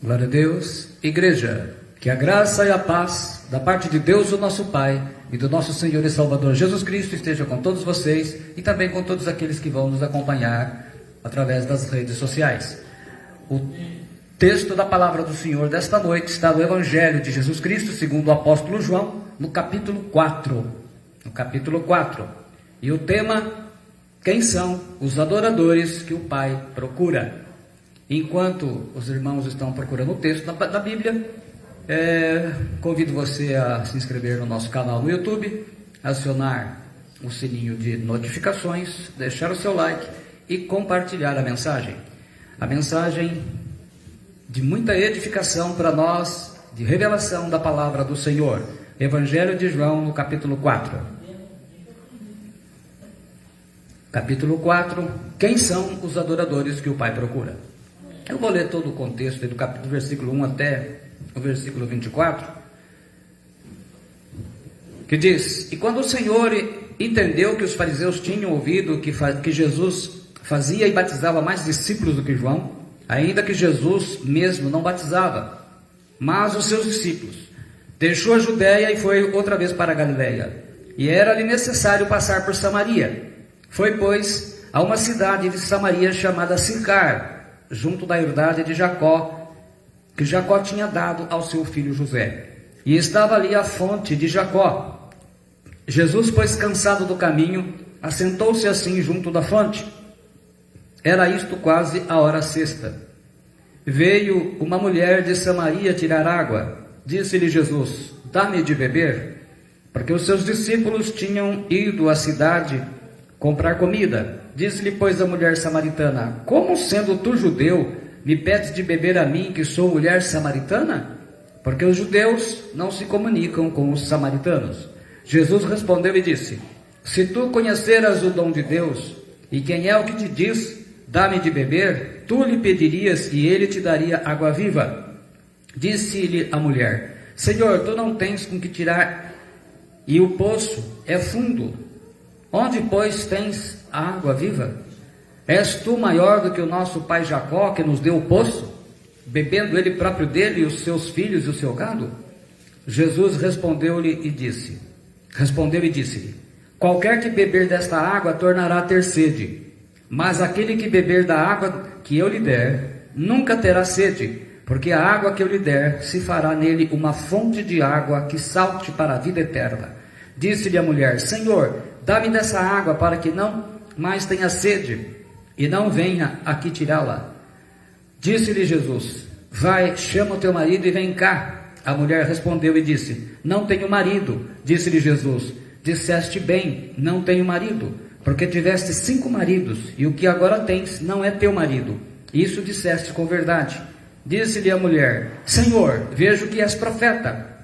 Glória a Deus. Igreja, que a graça e a paz da parte de Deus, o nosso Pai, e do nosso Senhor e Salvador Jesus Cristo esteja com todos vocês e também com todos aqueles que vão nos acompanhar através das redes sociais. O texto da palavra do Senhor desta noite está no Evangelho de Jesus Cristo, segundo o apóstolo João, no capítulo 4. No capítulo 4. E o tema: quem são os adoradores que o Pai procura? Enquanto os irmãos estão procurando o texto da Bíblia, convido você a se inscrever no nosso canal no YouTube, acionar o sininho de notificações, deixar o seu like e compartilhar a mensagem. A mensagem de muita edificação para nós, de revelação da palavra do Senhor. Evangelho de João, no capítulo 4. Capítulo 4, quem são os adoradores que o Pai procura? Eu vou ler todo o contexto do versículo 1 até o versículo 24, que diz: E quando o Senhor entendeu que os fariseus tinham ouvido que Jesus fazia e batizava mais discípulos do que João, ainda que Jesus mesmo não batizava, mas os seus discípulos, deixou a Judéia e foi outra vez para a Galiléia, e era-lhe necessário passar por Samaria. Foi, pois, a uma cidade de Samaria chamada Sicar, junto da herdade de Jacó, que Jacó tinha dado ao seu filho José. E estava ali a fonte de Jacó. Jesus, pois, cansado do caminho, assentou-se assim junto da fonte. Era isto quase a hora sexta. Veio uma mulher de Samaria tirar água. Disse-lhe Jesus: Dá-me de beber. Porque os seus discípulos tinham ido à cidade comprar comida. Disse-lhe, pois, a mulher samaritana: Como, sendo tu judeu, me pedes de beber a mim, que sou mulher samaritana? Porque os judeus não se comunicam com os samaritanos. Jesus respondeu e disse: Se tu conheceras o dom de Deus, e quem é o que te diz, dá-me de beber, tu lhe pedirias e ele te daria água viva. Disse-lhe a mulher: Senhor, tu não tens com que tirar, e o poço é fundo. Onde, pois, tens a água viva? És tu maior do que o nosso pai Jacó, que nos deu o poço, bebendo ele próprio dele, e os seus filhos e o seu gado? Jesus respondeu e disse-lhe: Qualquer que beber desta água tornará a ter sede, mas aquele que beber da água que eu lhe der, nunca terá sede, porque a água que eu lhe der se fará nele uma fonte de água que salte para a vida eterna. Disse-lhe a mulher: Senhor, dá-me dessa água para que não mais tenha sede e não venha aqui tirá-la. Disse-lhe Jesus: Vai, chama o teu marido e vem cá. A mulher respondeu e disse: Não tenho marido. Disse-lhe Jesus: Disseste bem, não tenho marido, porque tiveste 5 maridos, e o que agora tens não é teu marido. Isso disseste com verdade. Disse-lhe a mulher: Senhor, vejo que és profeta.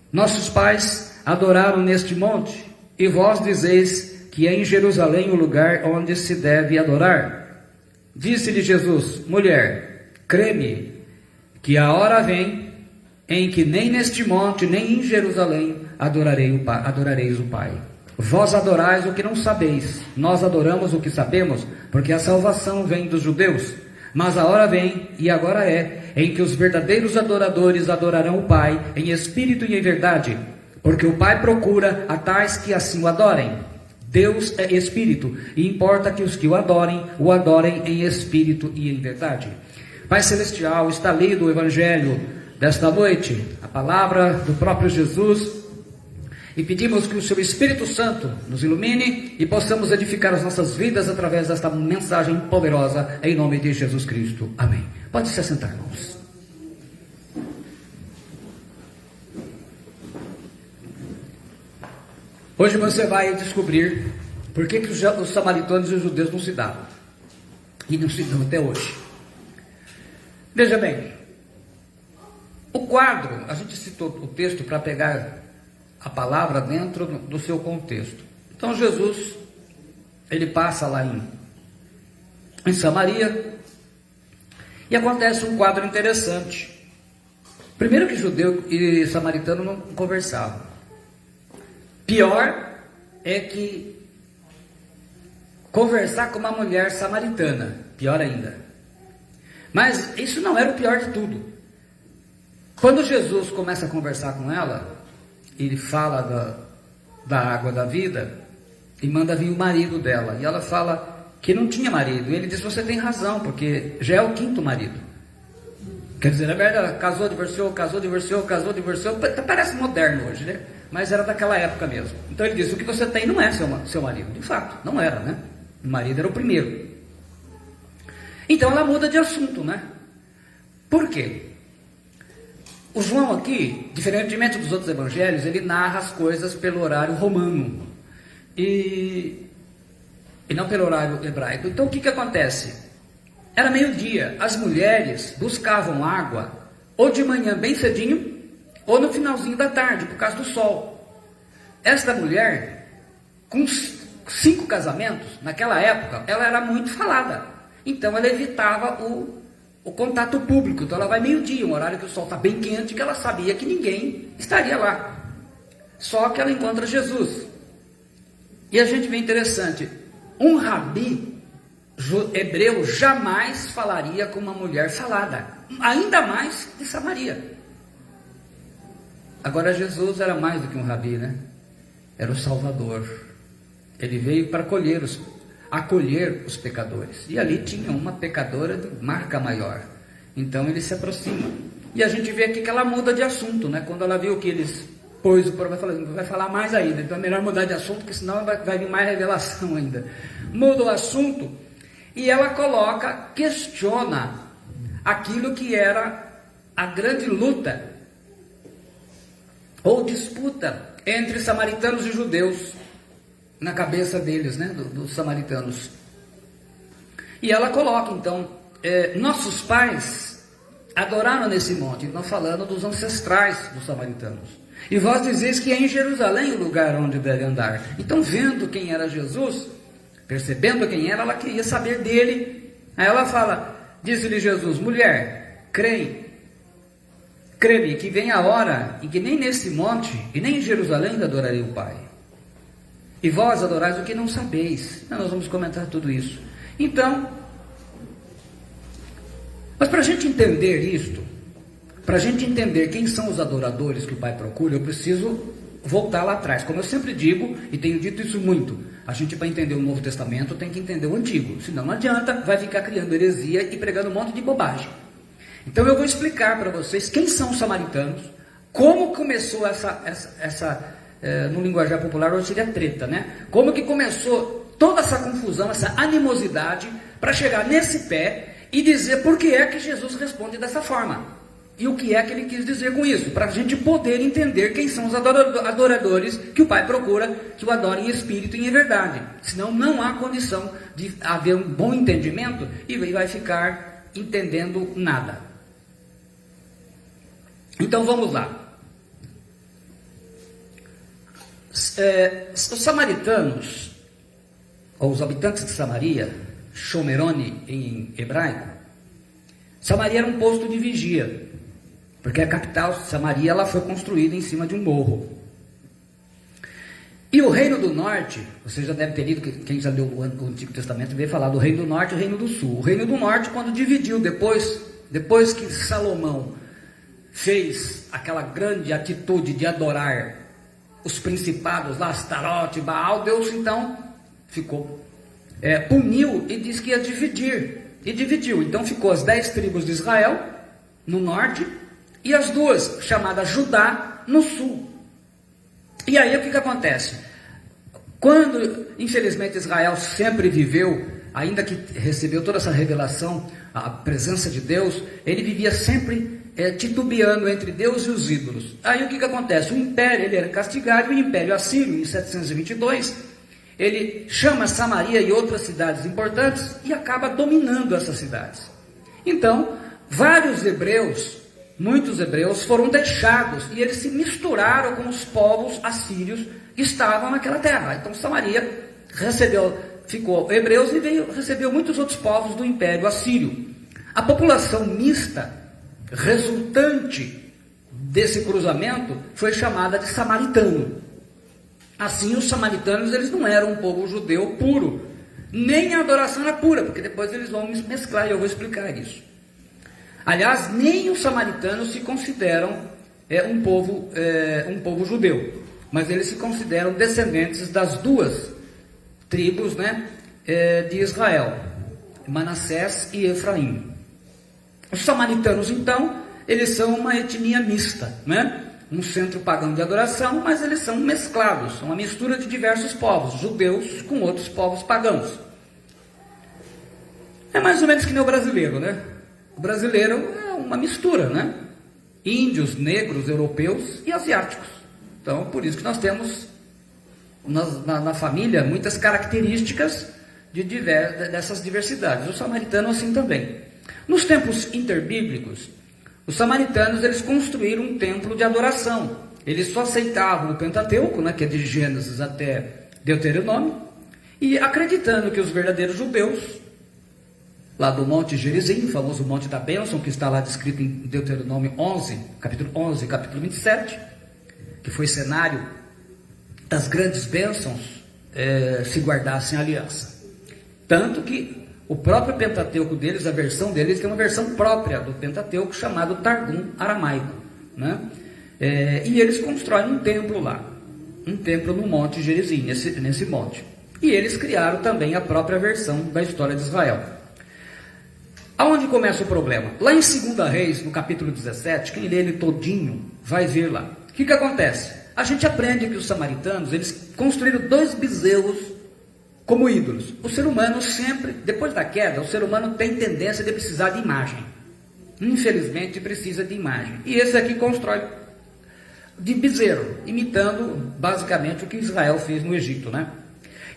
Nossos pais adoraram neste monte, e vós dizeis que é em Jerusalém o lugar onde se deve adorar. Disse-lhe Jesus: Mulher, crê-me, que a hora vem em que nem neste monte, nem em Jerusalém adorareis o Pai. Vós adorais o que não sabeis, nós adoramos o que sabemos, porque a salvação vem dos judeus. Mas a hora vem, e agora é, em que os verdadeiros adoradores adorarão o Pai em espírito e em verdade, porque o Pai procura a tais que assim o adorem. Deus é espírito, e importa que os que o adorem em espírito e em verdade. Pai Celestial, está lido o Evangelho desta noite, a palavra do próprio Jesus, e pedimos que o seu Espírito Santo nos ilumine e possamos edificar as nossas vidas através desta mensagem poderosa, em nome de Jesus Cristo. Amém. Pode se assentar, irmãos. Hoje você vai descobrir por que os samaritanos e os judeus não se davam, e não se dão até hoje. Veja bem, o quadro, a gente citou o texto para pegar a palavra dentro do seu contexto. Então Jesus, ele passa lá em Samaria, e acontece um quadro interessante. Primeiro que judeu e samaritano não conversavam. Pior é que conversar com uma mulher samaritana, pior ainda. Mas isso não era o pior de tudo. Quando Jesus começa a conversar com ela, ele fala da água da vida e manda vir o marido dela. E ela fala que não tinha marido. E ele diz: você tem razão, porque já é o 5º marido. Quer dizer, na verdade, casou, divorciou, casou, divorciou, casou, divorciou. Parece moderno hoje, né? Mas era daquela época mesmo. Então ele diz: o que você tem não é seu marido. De fato, não era, né? O marido era o primeiro. Então ela muda de assunto, né? Por quê? O João aqui, diferentemente dos outros evangelhos, ele narra as coisas pelo horário romano e não pelo horário hebraico. Então o que acontece? Era meio-dia, as mulheres buscavam água ou de manhã bem cedinho ou no finalzinho da tarde, por causa do sol. Esta mulher, com 5 casamentos, naquela época, ela era muito falada. Então ela evitava o contato público. Então ela vai meio-dia, um horário que o sol está bem quente, que ela sabia que ninguém estaria lá. Só que ela encontra Jesus. E a gente vê interessante, um rabi hebreu jamais falaria com uma mulher falada, ainda mais de Samaria. Agora Jesus era mais do que um rabi, né? Era o Salvador. Ele veio para acolher os pecadores. E ali tinha uma pecadora de marca maior. Então ele se aproxima. E a gente vê aqui que ela muda de assunto, né? Quando ela viu que eles pôs o problema, vai falar mais ainda. Então é melhor mudar de assunto, porque senão vai vir mais revelação ainda. Muda o assunto e ela questiona aquilo que era a grande luta ou disputa entre samaritanos e judeus na cabeça deles, né, dos samaritanos. E ela coloca, então, nossos pais adoraram nesse monte. Então falando dos ancestrais dos samaritanos. E vós dizeis que é em Jerusalém o lugar onde deve andar. Então, vendo quem era Jesus, percebendo quem era, ela queria saber dele. Aí ela fala, disse-lhe Jesus: mulher, crê-me que vem a hora em que nem nesse monte e nem em Jerusalém adorarei o Pai. E vós adorais o que não sabeis. Nós vamos comentar tudo isso. Então, mas para a gente entender isto, para a gente entender quem são os adoradores que o Pai procura, eu preciso voltar lá atrás. Como eu sempre digo, e tenho dito isso muito, a gente, para entender o Novo Testamento, tem que entender o Antigo. Senão não adianta, vai ficar criando heresia e pregando um monte de bobagem. Então eu vou explicar para vocês quem são os samaritanos, como começou no linguajar popular hoje seria treta, né? Como que começou toda essa confusão, essa animosidade, para chegar nesse pé e dizer por que é que Jesus responde dessa forma. E o que é que ele quis dizer com isso? Para a gente poder entender quem são os adoradores que o Pai procura, que o adorem em espírito e em verdade. Senão não há condição de haver um bom entendimento e vai ficar entendendo nada. Então vamos lá. Os samaritanos, ou os habitantes de Samaria, Shomerone em hebraico, Samaria era um posto de vigia, porque a capital, Samaria, ela foi construída em cima de um morro. E o Reino do Norte, você já deve ter lido, quem já leu o Antigo Testamento veio falar do Reino do Norte e o Reino do Sul. O Reino do Norte, quando dividiu, depois que Salomão fez aquela grande atitude de adorar os principados lá, Astarote, Baal, Deus então puniu e disse que ia dividir. E dividiu. Então ficou as 10 tribos de Israel no norte e as 2 chamadas Judá no sul. E aí o que acontece? Quando, infelizmente, Israel sempre viveu, ainda que recebeu toda essa revelação, a presença de Deus, ele vivia sempre titubeando entre Deus e os ídolos. Aí o que acontece? O império, ele era castigado, e o império assírio, em 722, ele chama Samaria e outras cidades importantes e acaba dominando essas cidades. Então, muitos hebreus foram deixados e eles se misturaram com os povos assírios que estavam naquela terra. Então Samaria ficou hebreus e recebeu muitos outros povos do império assírio. A população mista resultante desse cruzamento foi chamada de samaritano. Assim, os samaritanos, eles não eram um povo judeu puro, nem a adoração era pura, porque depois eles vão mesclar e eu vou explicar isso. Aliás, nem os samaritanos se consideram um povo judeu, mas eles se consideram descendentes das duas tribos, né, de Israel, Manassés e Efraim. Os samaritanos, então, eles são uma etnia mista, né? Um centro pagão de adoração, mas eles são mesclados, são uma mistura de diversos povos, judeus com outros povos pagãos. É mais ou menos que nem o brasileiro, né? O brasileiro é uma mistura, né? Índios, negros, europeus e asiáticos. Então, por isso que nós temos na família muitas características dessas diversidades. Os samaritanos assim também. Nos tempos interbíblicos, os samaritanos eles construíram um templo de adoração. Eles só aceitavam o Pentateuco, né, que é de Gênesis até Deuteronômio, e acreditando que os verdadeiros judeus, lá do Monte Gerizim, o famoso Monte da Bênção, que está lá descrito em Deuteronômio 11, capítulo 27, que foi cenário das grandes bênçãos, se guardassem a aliança. Tanto que o próprio Pentateuco deles, a versão deles, tem uma versão própria do Pentateuco, chamado Targum aramaico, né? E eles constroem um templo lá, um templo no Monte Gerizim, nesse monte. E eles criaram também a própria versão da história de Israel. Aonde começa o problema? Lá em 2 Reis, no capítulo 17, quem lê ele todinho vai ver lá. O que acontece? A gente aprende que os samaritanos, eles construíram 2 bezerros como ídolos. O ser humano sempre, depois da queda, o ser humano tem tendência de precisar de imagem. Infelizmente precisa de imagem. E esse aqui constrói de bezerro, imitando basicamente o que Israel fez no Egito, né?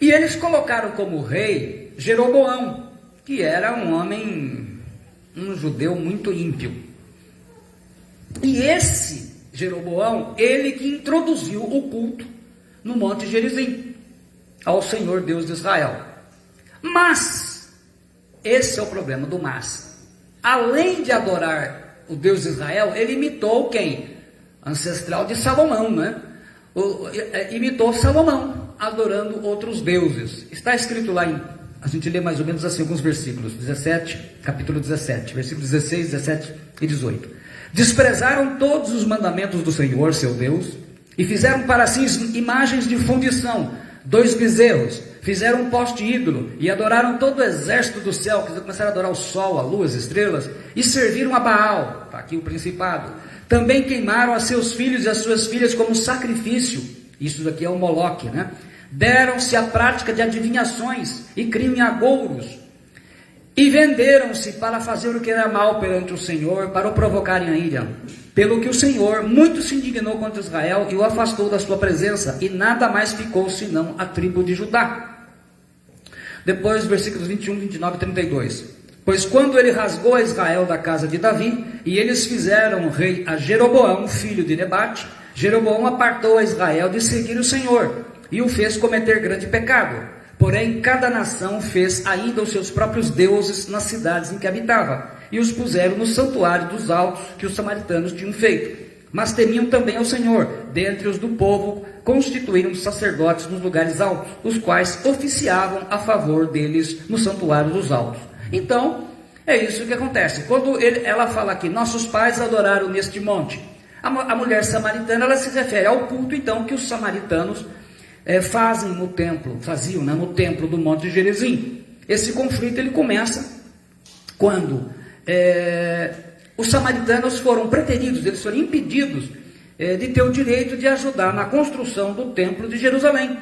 E eles colocaram como rei Jeroboão, que era um judeu muito ímpio. E esse Jeroboão, ele que introduziu o culto no Monte Gerizim ao Senhor Deus de Israel. Mas, esse é o problema do mas. Além de adorar o Deus de Israel, ele imitou quem? Ancestral de Salomão, né? Imitou Salomão, adorando outros deuses. Está escrito lá a gente lê mais ou menos assim alguns versículos, capítulo 17, versículos 16, 17 e 18. Desprezaram todos os mandamentos do Senhor, seu Deus, e fizeram para si imagens de fundição, 2 bezerros, fizeram um poste ídolo e adoraram todo o exército do céu, que começaram a adorar o sol, a lua, as estrelas, e serviram a Baal, está aqui o principado. Também queimaram a seus filhos e as suas filhas como sacrifício, isso aqui é o Moloque, né? Deram-se à prática de adivinhações e criam em agouros, e venderam-se para fazer o que era mal perante o Senhor, para o provocarem a ira. Pelo que o Senhor muito se indignou contra Israel e o afastou da sua presença, e nada mais ficou senão a tribo de Judá. Depois, versículos 21, 29 e 32. Pois quando ele rasgou a Israel da casa de Davi, e eles fizeram rei a Jeroboão, filho de Nebate, Jeroboão apartou a Israel de seguir o Senhor, e o fez cometer grande pecado. Porém, cada nação fez ainda os seus próprios deuses nas cidades em que habitava, e os puseram no santuário dos altos que os samaritanos tinham feito. Mas temiam também ao Senhor. Dentre os do povo, constituíram sacerdotes nos lugares altos, os quais oficiavam a favor deles no santuário dos altos. Então, é isso que acontece. Quando ela fala aqui, nossos pais adoraram neste monte, a mulher samaritana, ela se refere ao culto, então, que os samaritanos faziam no templo do Monte Gerizim. Esse conflito ele começa quando os samaritanos foram preteridos, eles foram impedidos de ter o direito de ajudar na construção do templo de Jerusalém.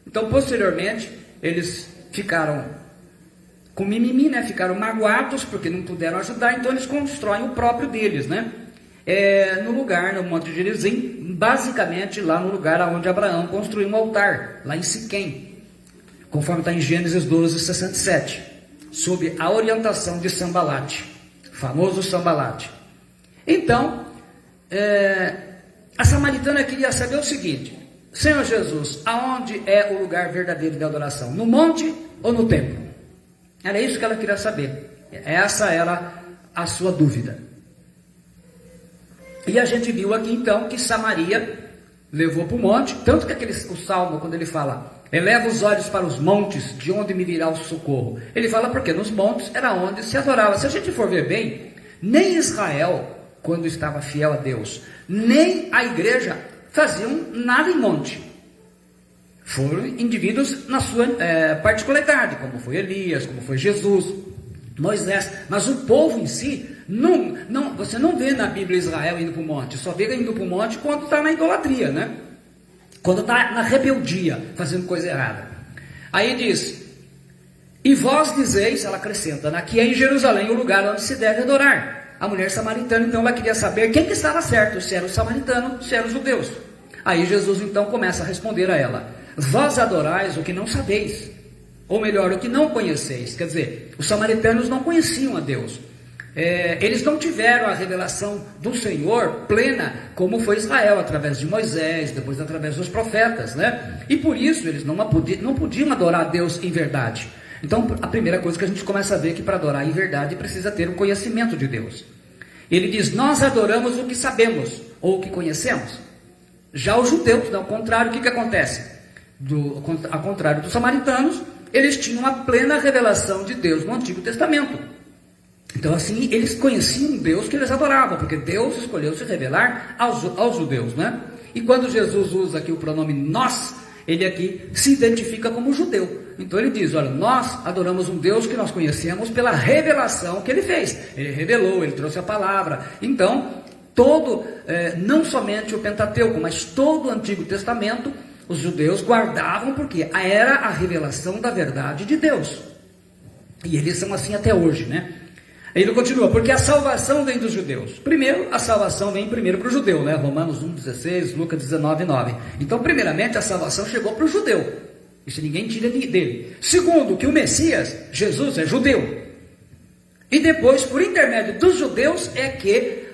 Então, posteriormente, eles ficaram com mimimi, né? Ficaram magoados porque não puderam ajudar, então eles constroem o próprio deles, né? No lugar, no Monte Gerizim, basicamente lá no lugar onde Abraão construiu um altar, lá em Siquém, conforme está em Gênesis 12, 67, sob a orientação de Sambalate, famoso Sambalate. Então, a samaritana queria saber o seguinte: Senhor Jesus, aonde é o lugar verdadeiro de adoração? No monte ou no templo? Era isso que ela queria saber. Essa era a sua dúvida. E a gente viu aqui então que Samaria levou para o monte, tanto que o Salmo, quando ele fala, eleva os olhos para os montes, de onde me virá o socorro, ele fala porque nos montes era onde se adorava. Se a gente for ver bem, Nem Israel, quando estava fiel a Deus, nem a igreja faziam nada em monte. Foram indivíduos na sua particularidade, como foi Elias, como foi Jesus, Moisés. Mas o povo em si, você não vê na Bíblia Israel indo para o monte. Só vê indo para o monte quando está na idolatria, né? Quando está na rebeldia, fazendo coisa errada. Aí diz: e vós dizeis, ela acrescenta, aqui é em Jerusalém o lugar onde se deve adorar. A mulher samaritana, então, ela queria saber quem que estava certo, se era o samaritano, se eram os judeus. Aí Jesus, então, começa a responder a ela: vós adorais o que não sabeis, ou melhor, o que não conheceis. Quer dizer, os samaritanos não conheciam a Deus. Eles não tiveram a revelação do Senhor plena, como foi Israel, através de Moisés, depois através dos profetas, né? E por isso eles não podiam adorar a Deus em verdade. Então, a primeira coisa que a gente começa a ver é que para adorar em verdade precisa ter um conhecimento de Deus. Ele diz: nós adoramos o que sabemos, ou o que conhecemos. Já os judeus, ao contrário, o que acontece? Ao contrário dos samaritanos, eles tinham uma plena revelação de Deus no Antigo Testamento. Então, assim, eles conheciam Deus que eles adoravam, porque Deus escolheu se revelar aos judeus, né? E quando Jesus usa aqui o pronome nós, ele aqui se identifica como judeu. Então ele diz: olha, nós adoramos um Deus que nós conhecemos pela revelação que ele fez. Ele revelou, ele trouxe a palavra. Então, não somente o Pentateuco, mas todo o Antigo Testamento, os judeus guardavam, porque era a revelação da verdade de Deus. E eles são assim até hoje, né? Ele continua: porque a salvação vem dos judeus. Primeiro, a salvação vem primeiro para o judeu, né? Romanos 1,16, Lucas 19,9. Então, primeiramente, a salvação chegou para o judeu. Isso ninguém tira dele. Segundo, que o Messias, Jesus, é judeu. E depois, por intermédio dos judeus, é que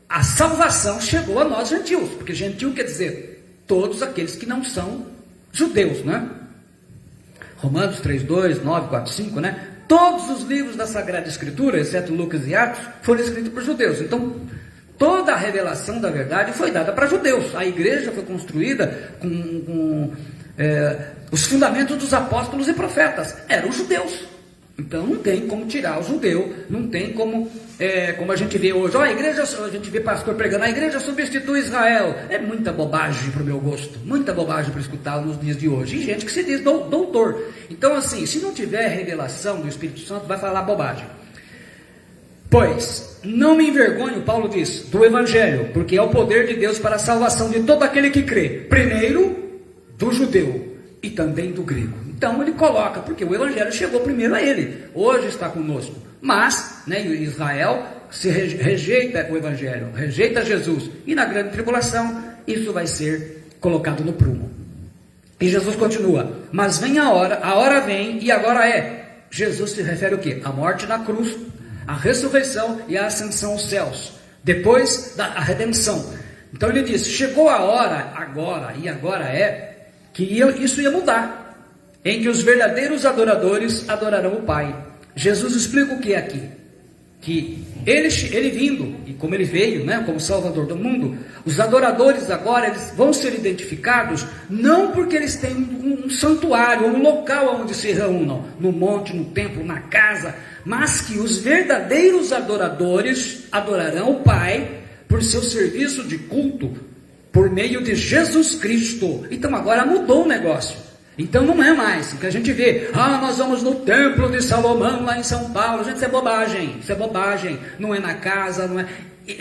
a salvação chegou a nós gentios. Porque gentil quer dizer todos aqueles que não são judeus, né? Romanos 3,2, 9, 4, 5, né? Todos os livros da Sagrada Escritura, exceto Lucas e Atos, foram escritos por judeus. Então, toda a revelação da verdade foi dada para judeus. A igreja foi construída com os fundamentos dos apóstolos e profetas. Eram judeus. Então, não tem como tirar o judeu. Não tem como a gente vê hoje. A gente vê pastor pregando: a igreja substitui Israel. É muita bobagem para o meu gosto. Muita bobagem para escutar nos dias de hoje. E gente que se diz doutor. Então, assim, se não tiver revelação do Espírito Santo, vai falar bobagem. Pois, não me envergonho, Paulo diz, do Evangelho, porque é o poder de Deus para a salvação de todo aquele que crê. Primeiro, do judeu e também do grego. Então, ele coloca, porque o Evangelho chegou primeiro a ele. Hoje está conosco. Mas, Israel rejeita o Evangelho, rejeita Jesus. E na grande tribulação, isso vai ser colocado no prumo. E Jesus continua: mas vem a hora vem e agora é. Jesus se refere ao quê? A morte na cruz, a ressurreição e a ascensão aos céus, depois da redenção. Então ele diz: chegou a hora, agora é, que isso ia mudar, em que os verdadeiros adoradores adorarão o Pai. Jesus explica o que é aqui, que ele vindo, e como ele veio, né, como Salvador do mundo, os adoradores agora eles vão ser identificados, não porque eles têm um santuário, um local onde se reúnam, no monte, no templo, na casa, mas que os verdadeiros adoradores adorarão o Pai por seu serviço de culto, por meio de Jesus Cristo. Então agora mudou o negócio. Então não é mais o que a gente vê: nós vamos no templo de Salomão lá em São Paulo. Gente, isso é bobagem, não é na casa,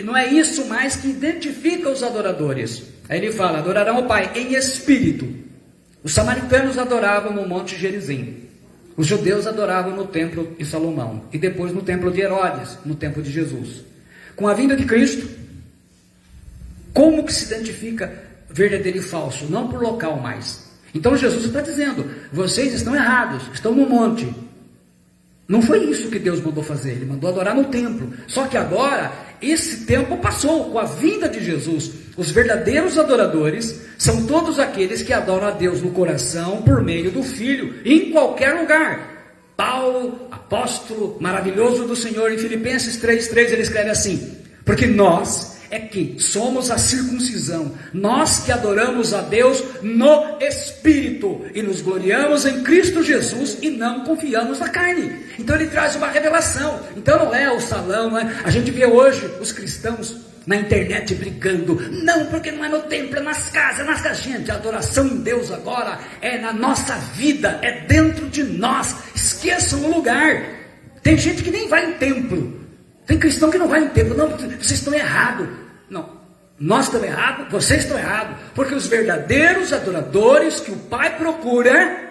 não é isso mais que identifica os adoradores. Aí ele fala: adorarão o Pai em espírito. Os samaritanos adoravam no Monte Gerizim, os judeus adoravam no templo de Salomão, e depois no templo de Herodes, no templo de Jesus. Com a vinda de Cristo, como que se identifica verdadeiro e falso? Não por local mais. Então Jesus está dizendo: vocês estão errados, estão no monte. Não foi isso que Deus mandou fazer, Ele mandou adorar no templo. Só que agora, esse tempo passou, com a vinda de Jesus. Os verdadeiros adoradores são todos aqueles que adoram a Deus no coração, por meio do Filho, em qualquer lugar. Paulo, apóstolo maravilhoso do Senhor, em Filipenses 3,3, ele escreve assim: porque nós é que somos a circuncisão, nós que adoramos a Deus no Espírito e nos gloriamos em Cristo Jesus e não confiamos na carne. Então ele traz uma revelação. Então não é o salão, não é? A gente vê hoje os cristãos na internet brigando, não, porque não é no templo, é nas casas, gente, a adoração em Deus agora é na nossa vida, é dentro de nós. Esqueçam o lugar. Tem gente que nem vai em templo, tem cristão que não vai em templo. Não, vocês estão errados. Não, nós estamos errados, vocês estão errados, porque os verdadeiros adoradores que o Pai procura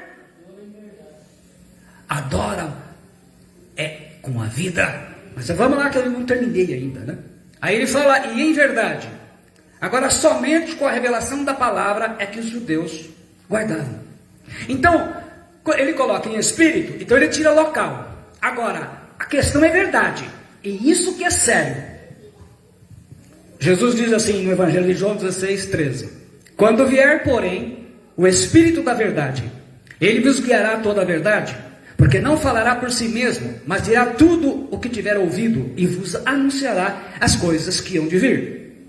adoram com a vida. Mas vamos lá que eu não terminei ainda, né? Aí ele fala, e em verdade, agora somente com a revelação da palavra é que os judeus guardavam. Então, ele coloca em espírito, então ele tira local. Agora, a questão é verdade, e isso que é sério. Jesus diz assim no Evangelho de João 16:13: quando vier, porém, o Espírito da verdade, ele vos guiará a toda a verdade, porque não falará por si mesmo, mas dirá tudo o que tiver ouvido e vos anunciará as coisas que hão de vir.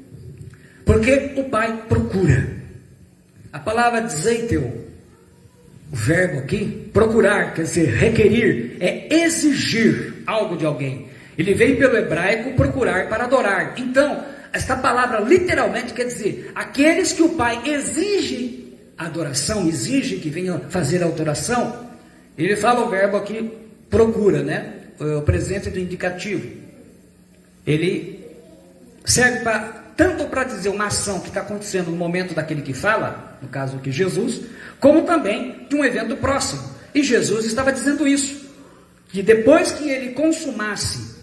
Porque o Pai procura. A palavra zeiteu, o verbo aqui, procurar, quer dizer, requerir, é exigir algo de alguém. Ele vem pelo hebraico procurar para adorar. Então, esta palavra literalmente quer dizer, aqueles que o Pai exige adoração, exige que venham fazer a adoração. Ele fala o verbo aqui, procura, né? O presente do indicativo. Ele serve tanto para dizer uma ação que está acontecendo no momento daquele que fala, no caso aqui Jesus, como também de um evento próximo. E Jesus estava dizendo isso, que depois que ele consumasse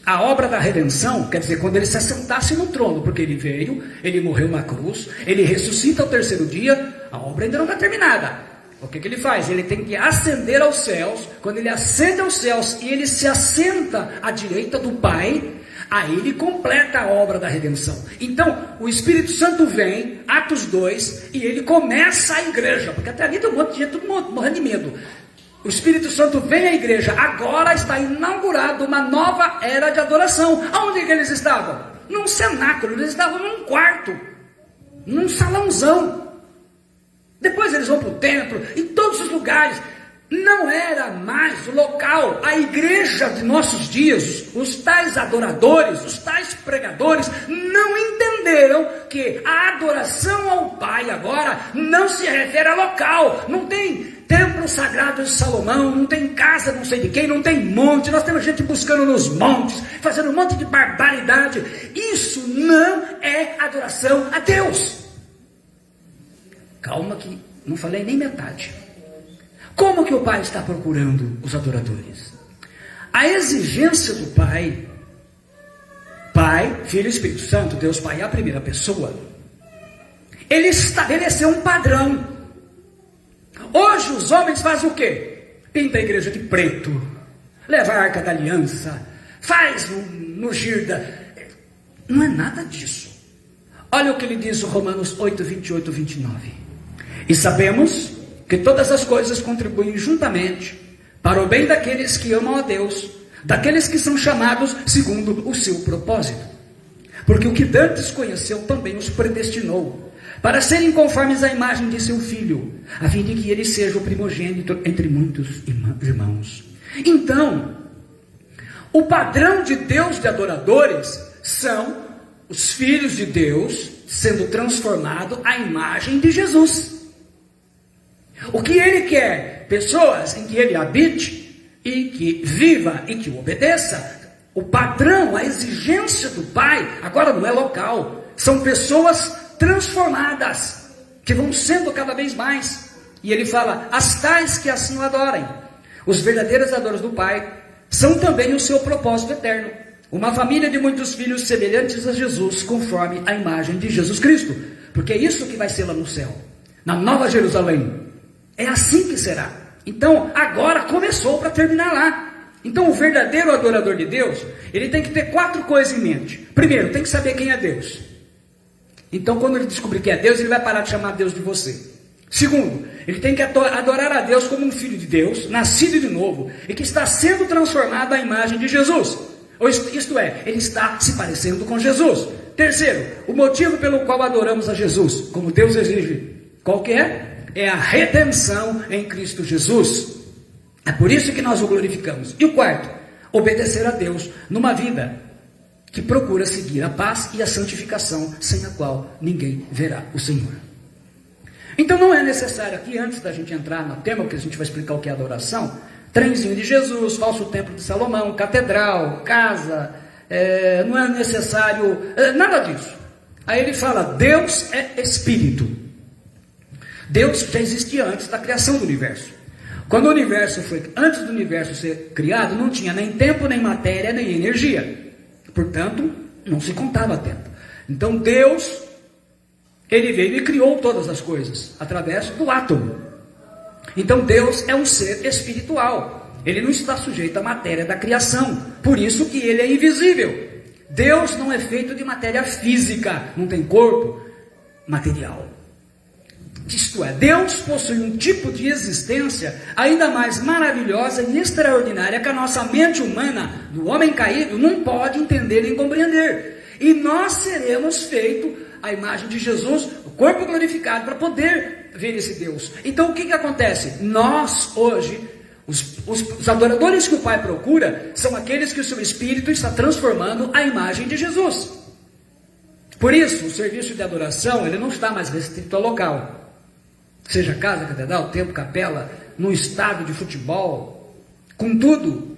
a obra da redenção, quer dizer, quando ele se assentasse no trono, porque ele veio, ele morreu na cruz, ele ressuscita ao terceiro dia, a obra ainda não está terminada. O que ele faz? Ele tem que ascender aos céus. Quando ele ascende aos céus e ele se assenta à direita do Pai, aí ele completa a obra da redenção. Então, o Espírito Santo vem, Atos 2, e ele começa a igreja, porque até ali tem um monte de gente, todo mundo morrendo de medo. O Espírito Santo vem à igreja, agora está inaugurada uma nova era de adoração. Aonde que eles estavam? Num cenáculo, eles estavam num quarto, num salãozão. Depois eles vão para o templo, em todos os lugares. Não era mais o local. A igreja de nossos dias, os tais adoradores, os tais pregadores, não entenderam que a adoração ao Pai agora não se refere a local. Não tem templo sagrado de Salomão, não tem casa não sei de quem, não tem monte. Nós temos gente buscando nos montes, fazendo um monte de barbaridade. Isso não é adoração a Deus. Calma que não falei nem metade. Como que o Pai está procurando os adoradores? A exigência do Pai, Filho e Espírito Santo, Deus Pai é a primeira pessoa, ele estabeleceu um padrão. Hoje os homens fazem o quê? Pinta a igreja de preto, leva a arca da aliança, faz no girda. Não é nada disso. Olha o que ele diz em Romanos 8, 28, 29. E sabemos que todas as coisas contribuem juntamente para o bem daqueles que amam a Deus, daqueles que são chamados segundo o seu propósito. Porque o que dantes conheceu também os predestinou, para serem conformes à imagem de seu Filho, a fim de que ele seja o primogênito entre muitos irmãos. Então, o padrão de Deus de adoradores são os filhos de Deus sendo transformados à imagem de Jesus. O que ele quer? Pessoas em que ele habite e que viva e que o obedeça. O padrão, a exigência do Pai, agora não é local. São pessoas transformadas, que vão sendo cada vez mais. E ele fala, as tais que assim o adorem. Os verdadeiros adoradores do Pai são também o seu propósito eterno. Uma família de muitos filhos semelhantes a Jesus, conforme a imagem de Jesus Cristo. Porque é isso que vai ser lá no céu, na Nova Jerusalém. É assim que será. Então, agora começou para terminar lá. Então, o verdadeiro adorador de Deus, ele tem que ter 4 coisas em mente. Primeiro, tem que saber quem é Deus. Então, quando ele descobrir quem é Deus, ele vai parar de chamar Deus de você. Segundo, ele tem que adorar a Deus como um filho de Deus, nascido de novo, e que está sendo transformado à imagem de Jesus. Isto é, ele está se parecendo com Jesus. Terceiro, o motivo pelo qual adoramos a Jesus, como Deus exige. Qual que é? É a redenção em Cristo Jesus. É por isso que nós o glorificamos. E o quarto, obedecer a Deus numa vida que procura seguir a paz e a santificação, sem a qual ninguém verá o Senhor. Então não é necessário aqui, antes da gente entrar no tema, porque a gente vai explicar o que é adoração, trenzinho de Jesus, falso templo de Salomão, catedral, casa, não é necessário nada disso. Aí ele fala, Deus é Espírito. Deus já existia antes da criação do universo. Quando o universo antes do universo ser criado, não tinha nem tempo, nem matéria, nem energia. Portanto, não se contava tempo. Então Deus, ele veio e criou todas as coisas, através do átomo. Então Deus é um ser espiritual. Ele não está sujeito à matéria da criação. Por isso que ele é invisível. Deus não é feito de matéria física, não tem corpo material. Isto é, Deus possui um tipo de existência ainda mais maravilhosa e extraordinária que a nossa mente humana, do homem caído, não pode entender nem compreender. E nós seremos feitos à imagem de Jesus, o corpo glorificado, para poder ver esse Deus. Então o que acontece? Nós hoje, os adoradores que o Pai procura, são aqueles que o seu Espírito está transformando à imagem de Jesus. Por isso, o serviço de adoração, ele não está mais restrito ao local. Seja casa, catedral, templo, capela, num estádio de futebol. Contudo,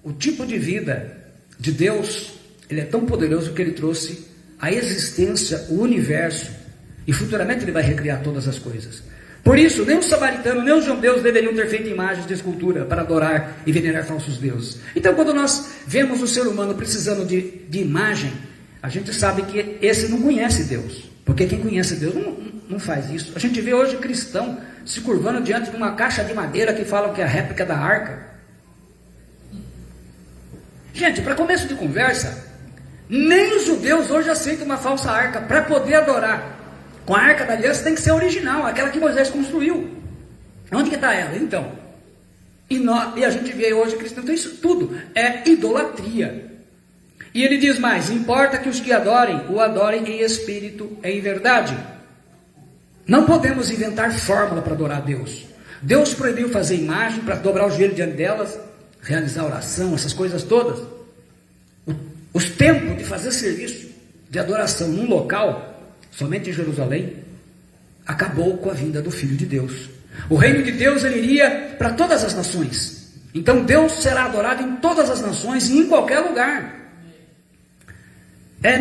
o tipo de vida de Deus, ele é tão poderoso que ele trouxe a existência, o universo, e futuramente ele vai recriar todas as coisas. Por isso, nem os samaritanos, nem os judeus deveriam ter feito imagens de escultura para adorar e venerar falsos deuses. Então, quando nós vemos o ser humano precisando de imagem, a gente sabe que esse não conhece Deus. Porque quem conhece Deus não faz isso. A gente vê hoje cristão se curvando diante de uma caixa de madeira que falam que é a réplica da arca. Gente, para começo de conversa, nem os judeus hoje aceitam uma falsa arca. Para poder adorar com a arca da aliança tem que ser original, aquela que Moisés construiu. Onde que está ela? Então, e a gente vê hoje cristão, então isso tudo é idolatria. E ele diz mais, importa que os que adorem, o adorem em espírito e em verdade. Não podemos inventar fórmula para adorar a Deus. Deus proibiu fazer imagem para dobrar o joelho diante delas, realizar oração, essas coisas todas. Os tempos de fazer serviço de adoração num local, somente em Jerusalém, acabou com a vinda do Filho de Deus. O reino de Deus ele iria para todas as nações. Então Deus será adorado em todas as nações e em qualquer lugar.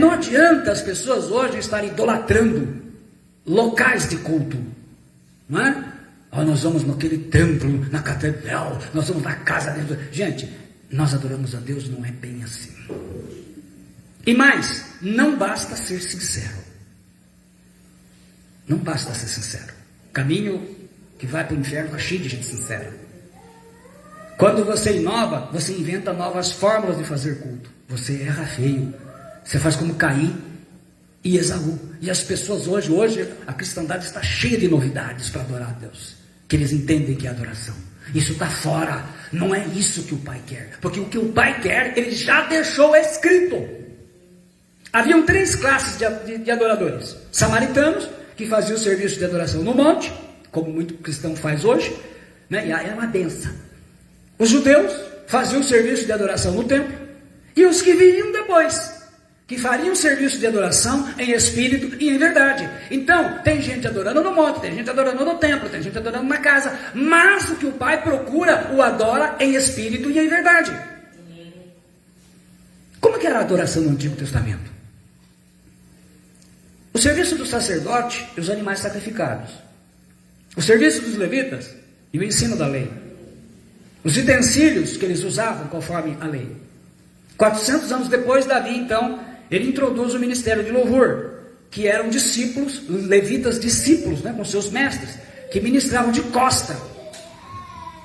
Não adianta as pessoas hoje estarem idolatrando locais de culto, não é? Nós vamos naquele templo, na catedral, nós vamos na casa de Deus. Gente, nós adoramos a Deus, não é bem assim. E mais, não basta ser sincero. Não basta ser sincero. O caminho que vai para o inferno está cheio de gente sincera. Quando você inova, você inventa novas fórmulas de fazer culto. Você erra feio. Você faz como Caim e Esaú. E as pessoas hoje a cristandade está cheia de novidades para adorar a Deus. Que eles entendem que é adoração. Isso está fora. Não é isso que o Pai quer. Porque o que o Pai quer, Ele já deixou escrito. Haviam 3 classes de adoradores. Samaritanos, que faziam o serviço de adoração no monte, como muito cristão faz hoje, né? E era uma benção. Os judeus faziam o serviço de adoração no templo. E os que viriam depois, que fariam serviço de adoração em espírito e em verdade. Então, tem gente adorando no monte, tem gente adorando no templo, tem gente adorando na casa, mas o que o Pai procura, o adora em espírito e em verdade. Como que era a adoração no Antigo Testamento? O serviço do sacerdote e os animais sacrificados. O serviço dos levitas e o ensino da lei. Os utensílios que eles usavam conforme a lei. 400 anos depois, Davi, então, ele introduz o ministério de louvor, que eram discípulos, levitas discípulos, né, com seus mestres, que ministravam de costa,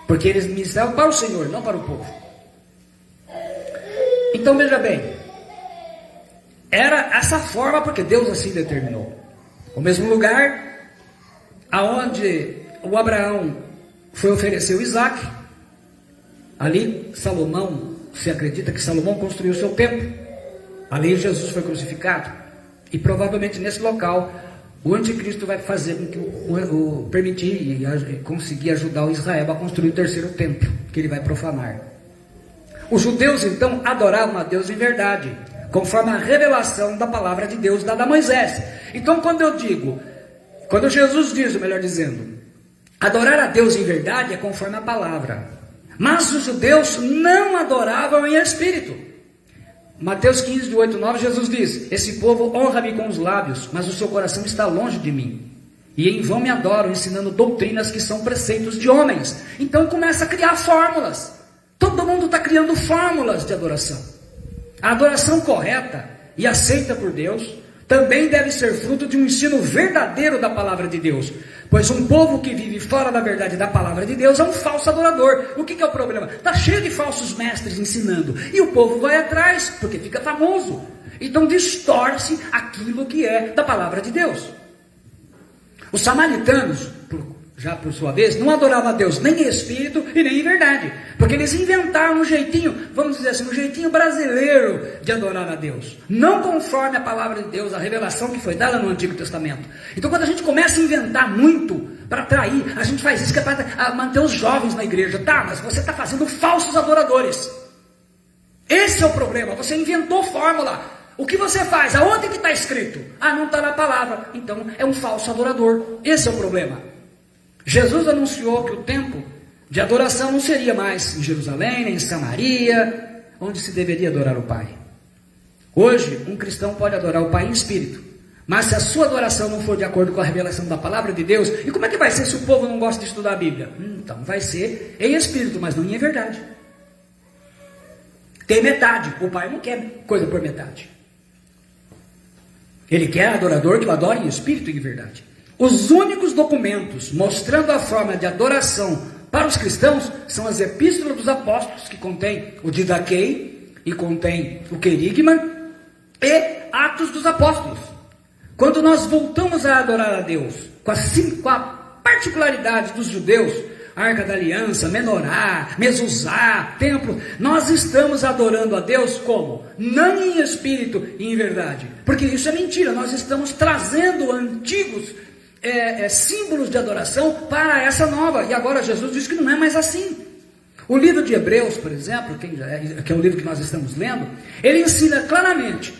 porque eles ministravam para o Senhor, não para o povo. Então veja bem, era essa forma porque Deus assim determinou. O mesmo lugar aonde o Abraão foi oferecer o Isaac, ali Salomão Você acredita que Salomão construiu o seu templo? Ali Jesus foi crucificado. E provavelmente nesse local o anticristo vai fazer com que permitir e conseguir ajudar o Israel a construir o terceiro templo, que ele vai profanar. Os judeus então adoravam a Deus em verdade, conforme a revelação da palavra de Deus dada a Moisés. Então quando Jesus diz, melhor dizendo, adorar a Deus em verdade é conforme a palavra. Mas os judeus não adoravam em espírito. Mateus 15, de 8 a 9, Jesus diz: esse povo honra-me com os lábios, mas o seu coração está longe de mim. E em vão me adoram, ensinando doutrinas que são preceitos de homens. Então começa a criar fórmulas. Todo mundo está criando fórmulas de adoração. A adoração correta e aceita por Deus também deve ser fruto de um ensino verdadeiro da palavra de Deus. Pois um povo que vive fora da verdade da palavra de Deus é um falso adorador. O que é o problema? Está cheio de falsos mestres ensinando. E o povo vai atrás, porque fica famoso. Então distorce aquilo que é da palavra de Deus. Os samaritanos, já por sua vez, não adoravam a Deus nem em espírito e nem em verdade. Porque eles inventaram um jeitinho, vamos dizer assim, um jeitinho brasileiro de adorar a Deus. Não conforme a palavra de Deus, a revelação que foi dada no Antigo Testamento. Então quando a gente começa a inventar muito para atrair, a gente faz isso que é para manter os jovens na igreja. Tá, mas você está fazendo falsos adoradores. Esse é o problema, você inventou fórmula. O que você faz? Aonde que está escrito? Ah, não está na palavra. Então é um falso adorador. Esse é o problema. Jesus anunciou que o tempo de adoração não seria mais em Jerusalém, nem em Samaria, onde se deveria adorar o Pai. Hoje, um cristão pode adorar o Pai em espírito, mas se a sua adoração não for de acordo com a revelação da palavra de Deus, e como é que vai ser se o povo não gosta de estudar a Bíblia? Então vai ser em espírito, mas não em verdade. Tem metade, o Pai não quer coisa por metade. Ele quer adorador que o adore em espírito e em verdade. Os únicos documentos mostrando a forma de adoração para os cristãos são as epístolas dos apóstolos, que contém o Didaquei e contém o Querigma, e Atos dos Apóstolos. Quando nós voltamos a adorar a Deus com a particularidade dos judeus, Arca da Aliança, Menorá, Mezuzá, Templo, nós estamos adorando a Deus como? Não em espírito e em verdade, porque isso é mentira. Nós estamos trazendo antigos símbolos de adoração para essa nova, e agora Jesus diz que não é mais assim. O livro de Hebreus, por exemplo, que é o livro que nós estamos lendo, ele ensina claramente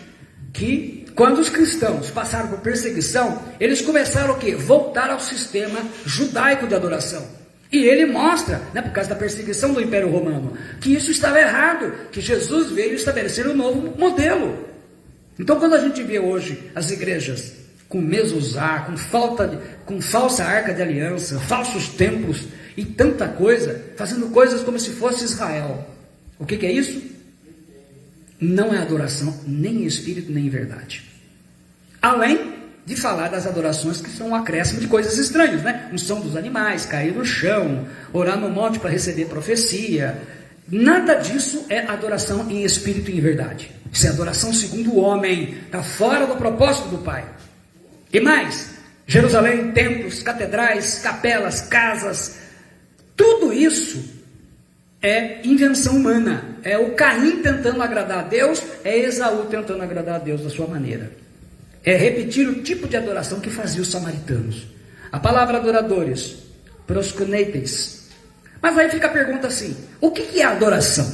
que quando os cristãos passaram por perseguição, eles começaram o quê? Voltar ao sistema judaico de adoração. E ele mostra, por causa da perseguição do Império Romano, que isso estava errado, que Jesus veio estabelecer um novo modelo. Então quando a gente vê hoje as igrejas com mezuzá, com falsa arca de aliança, falsos templos e tanta coisa, fazendo coisas como se fosse Israel. O que é isso? Não é adoração nem em espírito nem em verdade. Além de falar das adorações que são um acréscimo de coisas estranhas, unção dos animais, cair no chão, orar no monte para receber profecia. Nada disso é adoração em espírito e em verdade. Isso é adoração segundo o homem, está fora do propósito do Pai. E mais, Jerusalém, templos, catedrais, capelas, casas, tudo isso é invenção humana. É o Caim tentando agradar a Deus, é Esaú tentando agradar a Deus da sua maneira. É repetir o tipo de adoração que faziam os samaritanos. A palavra adoradores, proskunetes. Mas aí fica a pergunta assim, o que é adoração?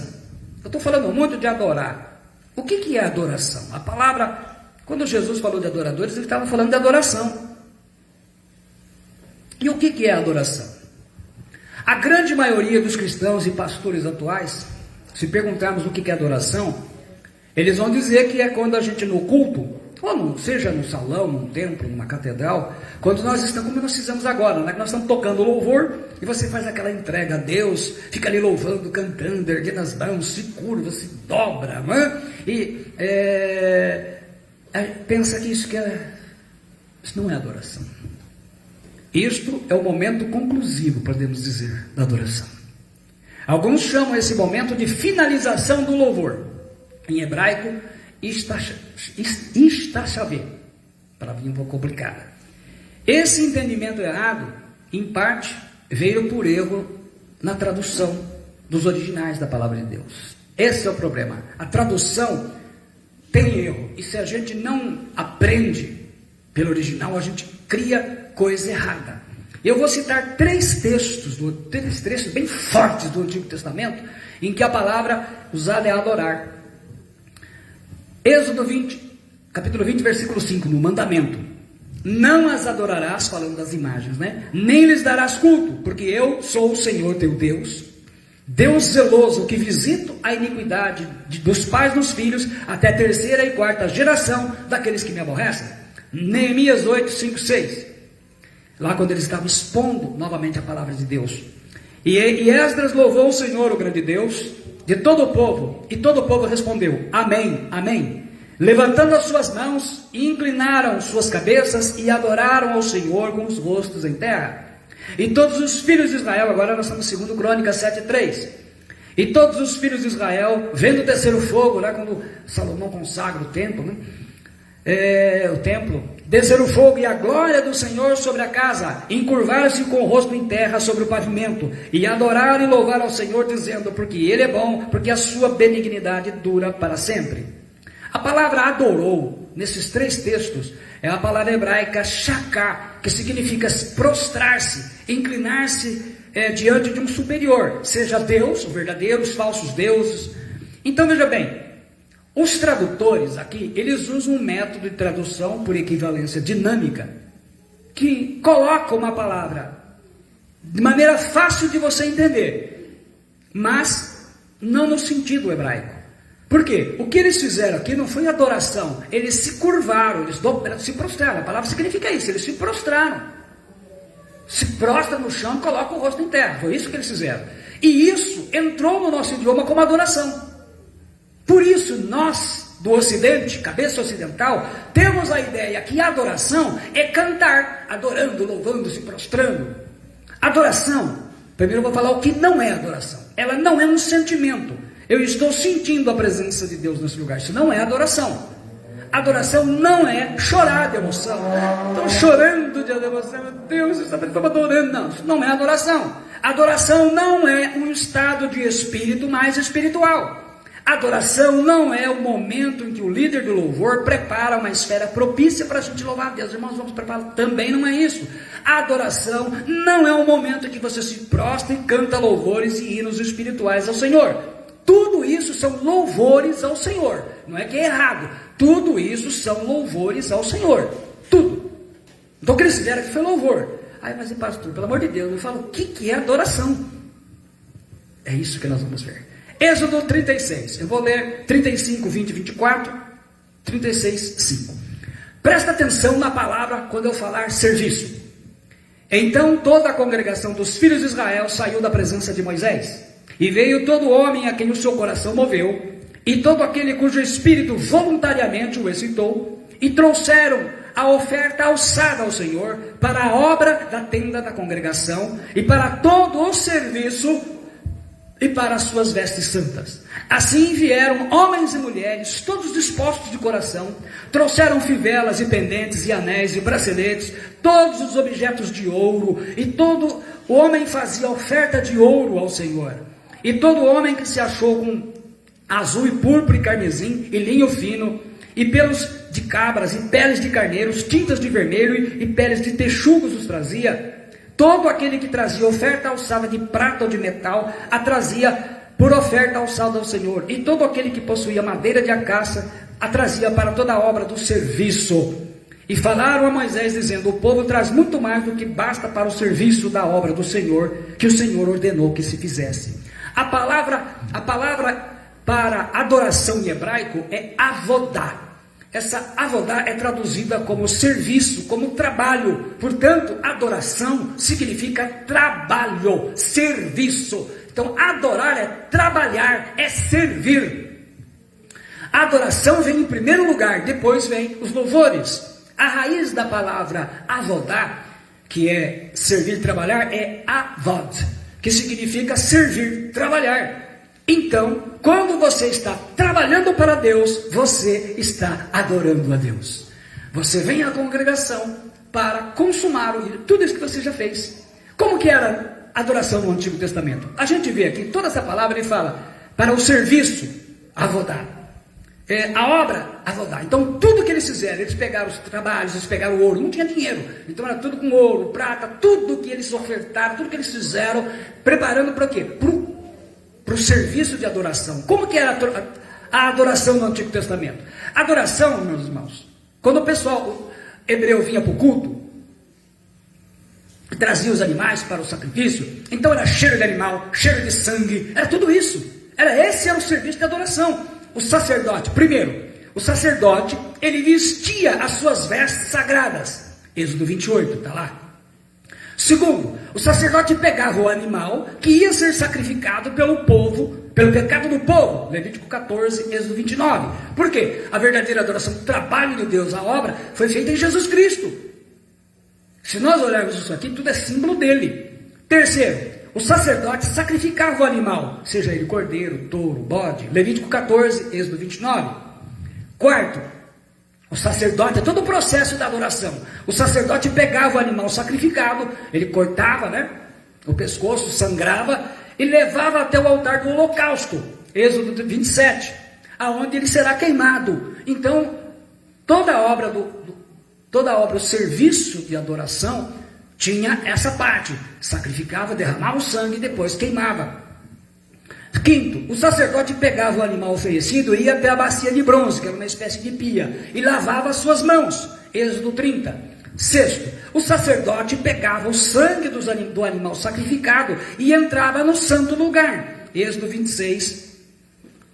Eu estou falando muito de adorar. O que é adoração? A palavra... Quando Jesus falou de adoradores, ele estava falando de adoração. E o que é adoração? A grande maioria dos cristãos e pastores atuais, se perguntarmos o que é adoração, eles vão dizer que é quando a gente no culto, ou não, seja no salão, num templo, numa catedral, quando nós estamos, como nós fizemos agora, nós estamos tocando louvor, e você faz aquela entrega a Deus, fica ali louvando, cantando, erguendo as mãos, se curva, se dobra, pensa que isso não é adoração. Isto é o momento conclusivo, podemos dizer, da adoração. Alguns chamam esse momento de finalização do louvor. Em hebraico, istashavê. Palavrinha um pouco complicada. Esse entendimento errado, em parte, veio por erro na tradução dos originais da palavra de Deus. Esse é o problema. A tradução tem erro. E se a gente não aprende pelo original, a gente cria coisa errada. Eu vou citar três trechos bem fortes do Antigo Testamento, em que a palavra usada é adorar. Êxodo 20, capítulo 20, versículo 5, no mandamento. Não as adorarás, falando das imagens, né? Nem lhes darás culto, porque eu sou o Senhor teu Deus, Deus zeloso, que visito a iniquidade dos pais nos filhos, até a terceira e quarta geração daqueles que me aborrecem. Neemias 8, 5, 6. Lá quando eles estavam expondo novamente a palavra de Deus. E Esdras louvou o Senhor, o grande Deus, de todo o povo. E todo o povo respondeu, amém, amém. Levantando as suas mãos, inclinaram suas cabeças e adoraram ao Senhor com os rostos em terra. E todos os filhos de Israel, agora nós estamos em 2 Crônicas 7:3. E todos os filhos de Israel, vendo descer o fogo, lá quando Salomão consagra o templo, né? O templo, descer o fogo e a glória do Senhor sobre a casa, encurvaram-se com o rosto em terra sobre o pavimento, e adoraram e louvaram ao Senhor, dizendo, porque Ele é bom, porque a sua benignidade dura para sempre. A palavra adorou, nesses três textos, é a palavra hebraica shaká, que significa prostrar-se, inclinar-se diante de um superior, seja Deus, o verdadeiro, os falsos deuses. Então veja bem, os tradutores aqui, eles usam um método de tradução por equivalência dinâmica, que coloca uma palavra de maneira fácil de você entender, mas não no sentido hebraico. Por quê? O que eles fizeram aqui não foi adoração, eles se curvaram, eles se prostraram, a palavra significa isso, eles se prostraram, se prostra no chão e coloca o rosto em terra, foi isso que eles fizeram, e isso entrou no nosso idioma como adoração. Por isso nós, do Ocidente, cabeça ocidental, temos a ideia que a adoração é cantar, adorando, louvando, se prostrando. Adoração, primeiro eu vou falar o que não é adoração, ela não é um sentimento. Eu estou sentindo a presença de Deus nesse lugar. Isso não é adoração. Adoração não é chorar de emoção. Estou chorando de emoção. Meu Deus, estou adorando. Não, isso não é adoração. Adoração não é um estado de espírito mais espiritual. Adoração não é o momento em que o líder do louvor prepara uma esfera propícia para a gente louvar a Deus. Irmãos, vamos preparar. Também não é isso. A adoração não é o momento em que você se prostra e canta louvores e hinos espirituais ao Senhor. Tudo isso são louvores ao Senhor. Não é que é errado. Tudo isso são louvores ao Senhor. Tudo. Então o que eles fizeram aqui foi louvor. Ai, mas pastor, pelo amor de Deus, me fala o que é adoração. É isso que nós vamos ver. Êxodo 36. Eu vou ler 35, 20, 24, 36, 5. Presta atenção na palavra quando eu falar serviço. Então toda a congregação dos filhos de Israel saiu da presença de Moisés. E veio todo homem a quem o seu coração moveu, e todo aquele cujo espírito voluntariamente o excitou, e trouxeram a oferta alçada ao Senhor, para a obra da tenda da congregação, e para todo o serviço, e para as suas vestes santas. Assim vieram homens e mulheres, todos dispostos de coração, trouxeram fivelas e pendentes e anéis e braceletes, todos os objetos de ouro, e todo o homem fazia oferta de ouro ao Senhor. E todo homem que se achou com azul e púrpura e carmesim e linho fino, e pelos de cabras e peles de carneiros, tintas de vermelho e peles de texugos os trazia. Todo aquele que trazia oferta alçada de prata ou de metal, a trazia por oferta alçada ao Senhor. E todo aquele que possuía madeira de acácia, a trazia para toda a obra do serviço. E falaram a Moisés dizendo, o povo traz muito mais do que basta para o serviço da obra do Senhor, que o Senhor ordenou que se fizesse. A palavra para adoração em hebraico é avodá. Essa avodá é traduzida como serviço, como trabalho. Portanto, adoração significa trabalho, serviço. Então, adorar é trabalhar, é servir. A adoração vem em primeiro lugar, depois vem os louvores. A raiz da palavra avodá, que é servir, trabalhar, é avod, que significa servir, trabalhar. Então, quando você está trabalhando para Deus, você está adorando a Deus. Você vem à congregação para consumar tudo isso que você já fez. Como que era adoração no Antigo Testamento? A gente vê aqui, toda essa palavra, ele fala, para o serviço, avodá. A obra, avodá. Então, tudo que eles fizeram, eles pegaram os trabalhos, eles pegaram o ouro, não tinha dinheiro. Então, era tudo com ouro, prata, tudo que eles ofertaram, tudo que eles fizeram, preparando para o quê? Para o serviço de adoração. Como que era a adoração no Antigo Testamento? A adoração, meus irmãos, quando o pessoal hebreu vinha para o culto, trazia os animais para o sacrifício, então era cheiro de animal, cheiro de sangue, era tudo isso. Esse era o serviço de adoração. O sacerdote, primeiro, o sacerdote, ele vestia as suas vestes sagradas. Êxodo 28, está lá. Segundo, o sacerdote pegava o animal que ia ser sacrificado pelo povo, pelo pecado do povo. Levítico 14, Êxodo 29. Por quê? A verdadeira adoração, o trabalho de Deus, a obra, foi feita em Jesus Cristo. Se nós olharmos isso aqui, tudo é símbolo dele. Terceiro, o sacerdote sacrificava o animal, seja ele cordeiro, touro, bode. Levítico 14, Êxodo 29. Quarto, o sacerdote, é todo o processo da adoração. O sacerdote pegava o animal sacrificado, ele cortava, o pescoço, sangrava, e levava até o altar do holocausto. Êxodo 27, aonde ele será queimado. Então, toda a obra, o serviço de adoração, tinha essa parte, sacrificava, derramava o sangue e depois queimava. Quinto, o sacerdote pegava o animal oferecido e ia até a bacia de bronze, que era uma espécie de pia, e lavava as suas mãos. Êxodo 30. Sexto, o sacerdote pegava o sangue do animal sacrificado e entrava no santo lugar. Êxodo 26,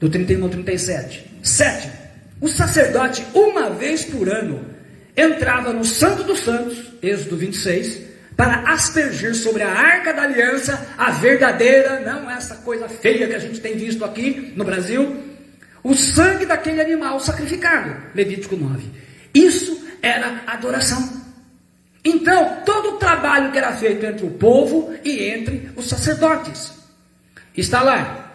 do 31 ao 37. Sétimo, o sacerdote, uma vez por ano, entrava no Santo dos Santos, Êxodo 26, para aspergir sobre a arca da aliança, a verdadeira, não essa coisa feia que a gente tem visto aqui no Brasil, o sangue daquele animal sacrificado. Levítico 9. Isso era adoração. Então, todo o trabalho que era feito entre o povo e entre os sacerdotes está lá.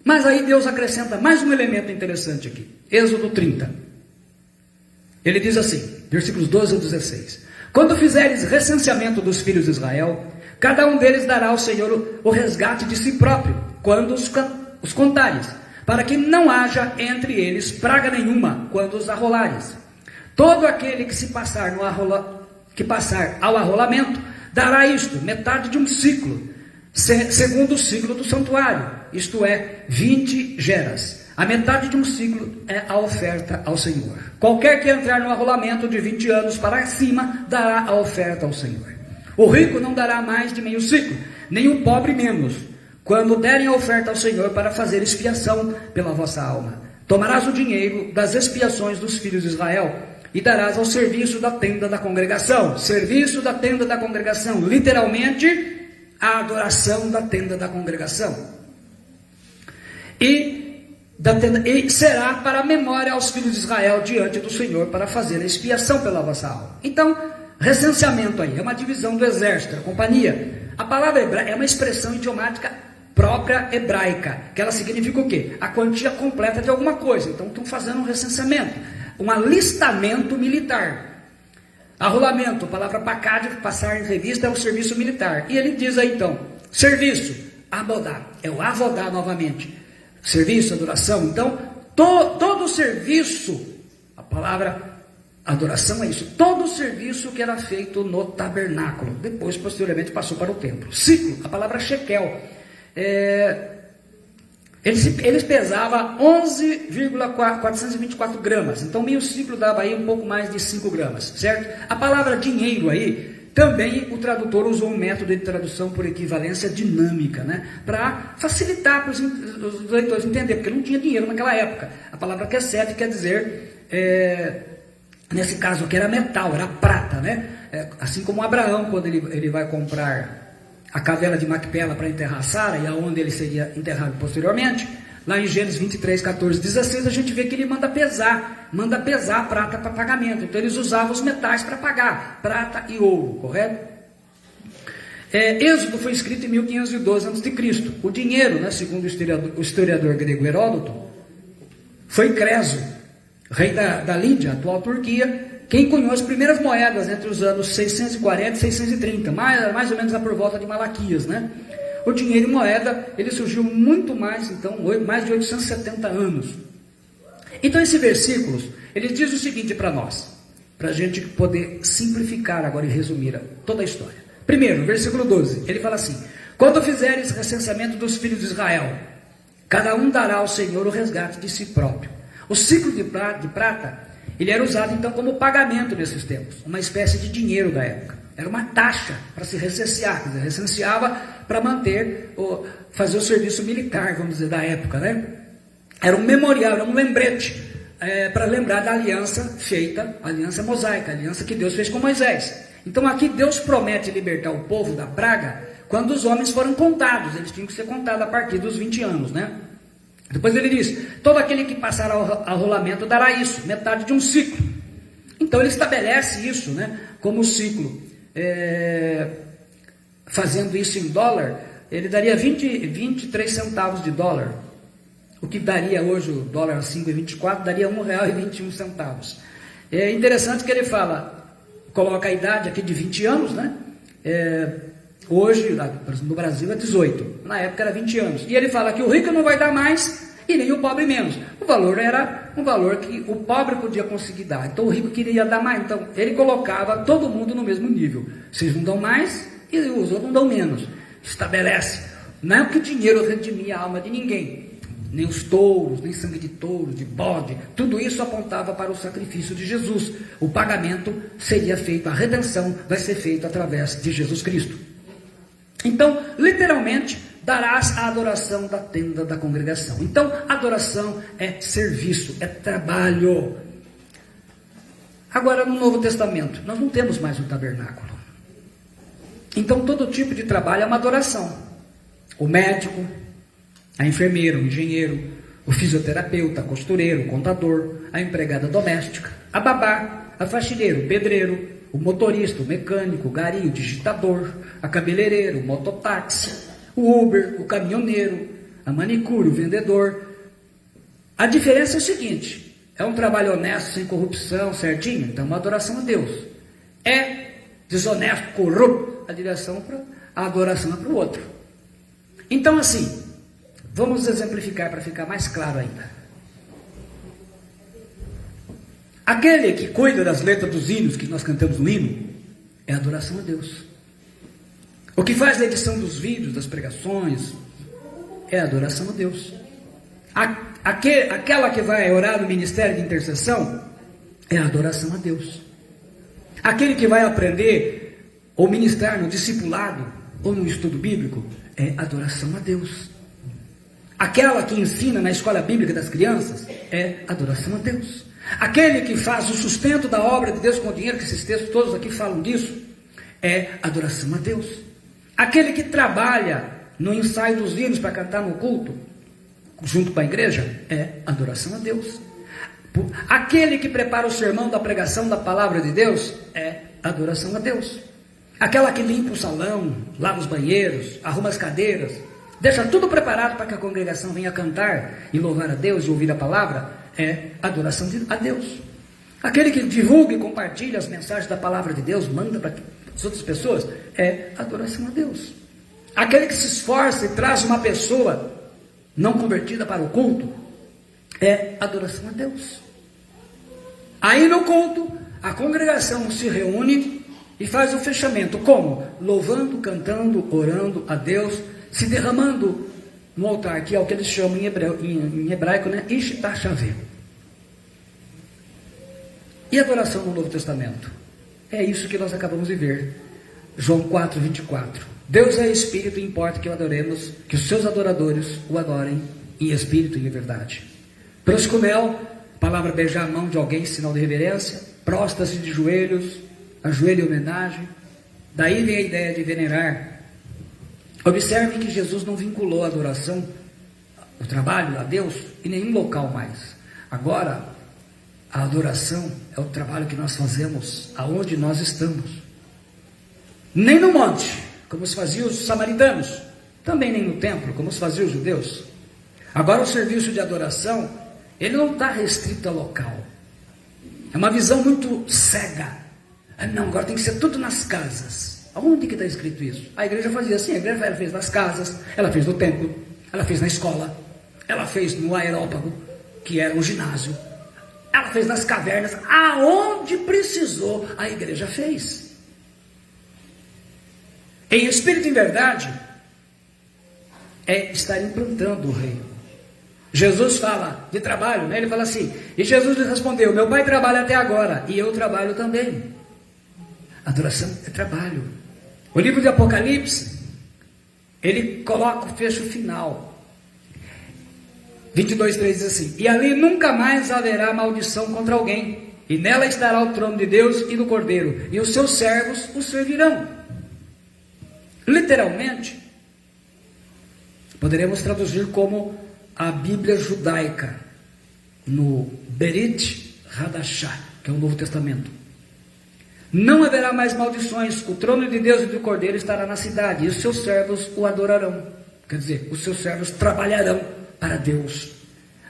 Mas aí Deus acrescenta mais um elemento interessante aqui. Êxodo 30. Ele diz assim, versículos 12 a 16. Quando fizeres recenseamento dos filhos de Israel, cada um deles dará ao Senhor o resgate de si próprio, quando os contares, para que não haja entre eles praga nenhuma, quando os arrolares. Todo aquele que passar ao arrolamento, dará isto, metade de um ciclo, segundo o ciclo do santuário, isto é, 20 geras. A metade de um ciclo é a oferta ao Senhor. Qualquer que entrar no arrolamento de 20 anos para cima, dará a oferta ao Senhor. O rico não dará mais de meio ciclo, nem o pobre menos, quando derem a oferta ao Senhor para fazer expiação pela vossa alma. Tomarás o dinheiro das expiações dos filhos de Israel e darás ao serviço da tenda da congregação. Serviço da tenda da congregação, literalmente, a adoração da tenda da congregação. E será para a memória aos filhos de Israel diante do Senhor, para fazer a expiação pela vossa alma. Então, recenseamento aí, é uma divisão do exército, da companhia. A palavra hebraica é uma expressão idiomática própria hebraica, que ela significa o quê? A quantia completa de alguma coisa. Então, estão fazendo um recenseamento, um alistamento militar. Arrolamento, a palavra pacad, passar em revista, é o serviço militar. E ele diz aí então, serviço, avodá, é o avodá novamente. Serviço, adoração. Então, todo o serviço, a palavra adoração é isso, todo o serviço que era feito no tabernáculo, depois posteriormente passou para o templo. Ciclo, a palavra shekel, eles pesavam 11,424 gramas, então meio ciclo dava aí um pouco mais de 5 gramas, certo? A palavra dinheiro aí, também o tradutor usou um método de tradução por equivalência dinâmica, para facilitar para os leitores entender, porque não tinha dinheiro naquela época. A palavra kesef quer dizer, nesse caso aqui era metal, era prata, assim como Abraão, quando ele vai comprar a cavela de Macpela para enterrar Sara, e aonde ele seria enterrado posteriormente, lá em Gênesis 23, 14, 16, a gente vê que ele manda pesar a prata para pagamento. Então eles usavam os metais para pagar, prata e ouro, correto? Êxodo foi escrito em 1512 a.C. O dinheiro, segundo o historiador grego Heródoto, foi Creso, rei da Lídia, atual Turquia, quem cunhou as primeiras moedas entre os anos 640 e 630, mais ou menos lá por volta de Malaquias, O dinheiro em moeda, ele surgiu muito mais, então, mais de 870 anos. Então, esses versículos, ele diz o seguinte para nós, para a gente poder simplificar agora e resumir toda a história. Primeiro, versículo 12, ele fala assim: quando fizeres recenseamento dos filhos de Israel, cada um dará ao Senhor o resgate de si próprio. O ciclo de prata, ele era usado então como pagamento nesses tempos, uma espécie de dinheiro da época. Era uma taxa para se recensear, quer dizer, recenseava para manter, fazer o serviço militar, vamos dizer, da época, né? Era um memorial, era um lembrete, para lembrar da aliança feita, a aliança mosaica, a aliança que Deus fez com Moisés. Então aqui Deus promete libertar o povo da praga quando os homens foram contados, eles tinham que ser contados a partir dos 20 anos, né? Depois ele diz: todo aquele que passar ao arrolamento dará isso, metade de um ciclo. Então ele estabelece isso, né, como ciclo. Fazendo isso em dólar, ele daria 23 centavos de dólar. O que daria hoje, o dólar a 5,24, daria R$1,21. É interessante que ele fala, coloca a idade aqui de 20 anos, né? Hoje, no Brasil, é 18. Na época era 20 anos. E ele fala que o rico não vai dar mais e nem o pobre menos. O valor era um valor que o pobre podia conseguir dar. Então o rico queria dar mais. Então ele colocava todo mundo no mesmo nível. Vocês não dão mais e os outros não dão menos. Estabelece. Não é que o dinheiro redimia a alma de ninguém. Nem os touros, nem sangue de touro, de bode. Tudo isso apontava para o sacrifício de Jesus. O pagamento seria feito, a redenção vai ser feita através de Jesus Cristo. Então, literalmente, darás a adoração da tenda da congregação. Então, adoração é serviço, é trabalho. Agora, no Novo Testamento, nós não temos mais um tabernáculo. Então, todo tipo de trabalho é uma adoração. O médico, a enfermeira, o engenheiro, o fisioterapeuta, costureiro, o contador, a empregada doméstica, a babá, a faxineiro, o pedreiro, o motorista, o mecânico, o gari, o digitador, a cabeleireira, o mototáxi, o Uber, o caminhoneiro, a manicure, o vendedor. A diferença é o seguinte: é um trabalho honesto, sem corrupção, certinho, então uma adoração a Deus. É desonesto, corrupto, a adoração é para o outro. Então assim, vamos exemplificar para ficar mais claro ainda. Aquele que cuida das letras dos hinos que nós cantamos no hino é adoração a Deus. O que faz a edição dos vídeos, das pregações, é adoração a Deus. Aquela que vai orar no ministério de intercessão é adoração a Deus. Aquele que vai aprender ou ministrar no discipulado ou no estudo bíblico é adoração a Deus. Aquela que ensina na escola bíblica das crianças é adoração a Deus. Aquele que faz o sustento da obra de Deus com dinheiro, que esses textos todos aqui falam disso, é adoração a Deus. Aquele que trabalha no ensaio dos hinos para cantar no culto, junto com a igreja, é adoração a Deus. Aquele que prepara o sermão da pregação da palavra de Deus, é adoração a Deus. Aquela que limpa o salão, lava os banheiros, arruma as cadeiras, deixa tudo preparado para que a congregação venha cantar e louvar a Deus e ouvir a palavra, é adoração a Deus. Aquele que divulga e compartilha as mensagens da palavra de Deus, manda para as outras pessoas, é adoração a Deus. Aquele que se esforça e traz uma pessoa não convertida para o culto, é adoração a Deus. Aí no culto, a congregação se reúne e faz o fechamento. Como? Louvando, cantando, orando a Deus, se derramando no altar, que é o que eles chamam em hebraico, né? Ishtar Shaveh. E adoração no Novo Testamento? É isso que nós acabamos de ver. João 4:24. Deus é Espírito e importa que o adoremos, que os seus adoradores o adorem em Espírito e em verdade. Proscunel, palavra beijar a mão de alguém, sinal de reverência. Prostra-se de joelhos, ajoelho em homenagem. Daí vem a ideia de venerar. Observe que Jesus não vinculou a adoração, o trabalho a Deus, em nenhum local mais. Agora, a adoração é o trabalho que nós fazemos aonde nós estamos. Nem no monte, como se faziam os samaritanos, também nem no templo, como se faziam os judeus. Agora o serviço de adoração, ele não está restrito a local. É uma visão muito cega. Não, agora tem que ser tudo nas casas. Aonde que está escrito isso? A igreja fazia assim, a igreja ela fez nas casas, ela fez no templo, ela fez na escola, ela fez no aerópago, que era um ginásio, ela fez nas cavernas, aonde precisou, a igreja fez. Em espírito e em verdade, é estar implantando o reino. Jesus fala de trabalho, né? Ele fala assim, e Jesus lhe respondeu, meu pai trabalha até agora, e eu trabalho também. Adoração é trabalho. O livro de Apocalipse, ele coloca o fecho final. 22:3 diz assim, e ali nunca mais haverá maldição contra alguém, e nela estará o trono de Deus e do Cordeiro, e os seus servos o servirão. Literalmente, poderemos traduzir como a Bíblia judaica, no Berit Hadashah, que é o Novo Testamento. Não haverá mais maldições, o trono de Deus e do Cordeiro estará na cidade, e os seus servos o adorarão. Quer dizer, os seus servos trabalharão para Deus.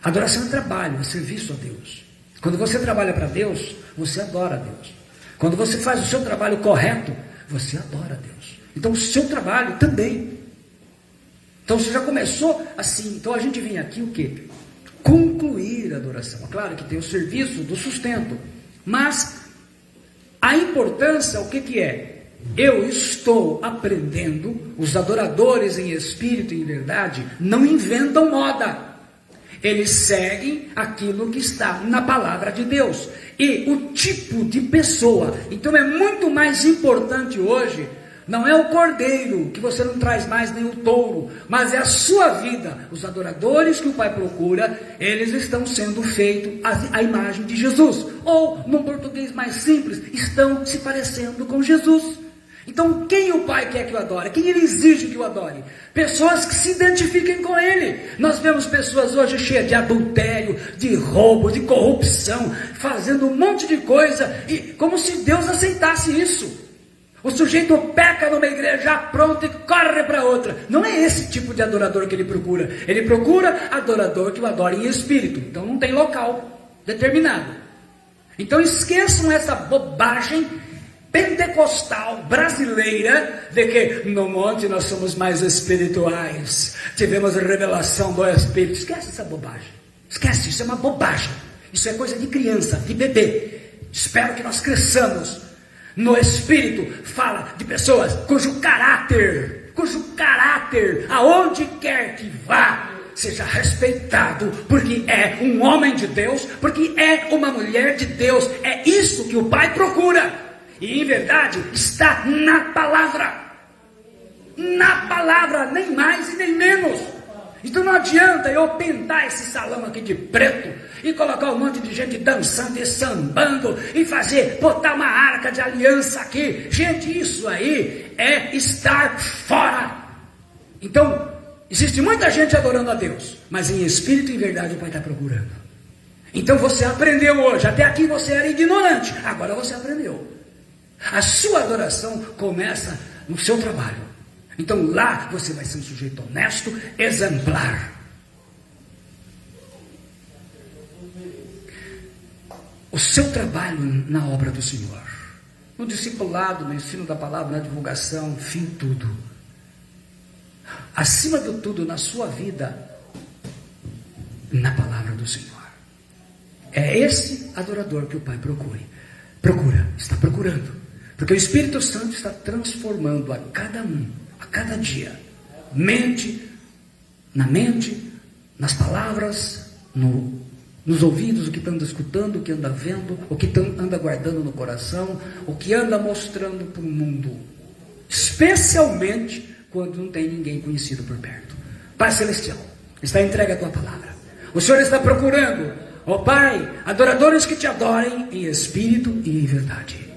Adoração é trabalho, é serviço a Deus. Quando você trabalha para Deus, você adora a Deus. Quando você faz o seu trabalho correto, você adora a Deus. Então o seu trabalho também. Então você já começou assim. Então a gente vem aqui o quê? Concluir a adoração. Claro que tem o serviço do sustento, mas a importância, o que é? Eu estou aprendendo, os adoradores em espírito e em verdade não inventam moda. Eles seguem aquilo que está na palavra de Deus. E o tipo de pessoa. Então é muito mais importante hoje, não é o cordeiro, que você não traz mais nem o touro, mas é a sua vida. Os adoradores que o Pai procura, eles estão sendo feitos à imagem de Jesus. Ou, num português mais simples, estão se parecendo com Jesus. Então, quem o Pai quer que o adore? Quem Ele exige que o adore? Pessoas que se identifiquem com Ele. Nós vemos pessoas hoje cheias de adultério, de roubo, de corrupção, fazendo um monte de coisa, e como se Deus aceitasse isso. O sujeito peca numa igreja, pronto, e corre para outra. Não é esse tipo de adorador que Ele procura. Ele procura adorador que o adore em espírito. Então não tem local determinado. Então esqueçam essa bobagem pentecostal brasileira de que no monte nós somos mais espirituais, tivemos revelação do Espírito. Esquece essa bobagem, esquece, isso é uma bobagem, isso é coisa de criança, de bebê. Espero que nós cresçamos no Espírito. Fala de pessoas cujo caráter, aonde quer que vá, seja respeitado, porque é um homem de Deus, porque é uma mulher de Deus. É isso que o Pai procura. E em verdade está na palavra, nem mais e nem menos. Então não adianta eu pintar esse salão aqui de preto e colocar um monte de gente dançando e sambando e botar uma arca de aliança aqui. Gente, isso aí é estar fora. Então existe muita gente adorando a Deus, mas em espírito e em verdade o Pai está procurando. Então você aprendeu hoje, até aqui você era ignorante, agora você aprendeu. A sua adoração começa no seu trabalho. Então lá você vai ser um sujeito honesto, exemplar. O seu trabalho na obra do Senhor, no discipulado, no ensino da palavra, na divulgação, enfim, tudo. Acima de tudo, na sua vida, na palavra do Senhor. É esse adorador que o Pai está procurando. Porque o Espírito Santo está transformando a cada um, a cada dia, na mente, nas palavras, nos ouvidos, o que anda escutando, o que anda vendo, o que anda guardando no coração, o que anda mostrando para o mundo, especialmente quando não tem ninguém conhecido por perto. Pai Celestial, está entregue a Tua palavra. O Senhor está procurando, ó Pai, adoradores que Te adorem em espírito e em verdade.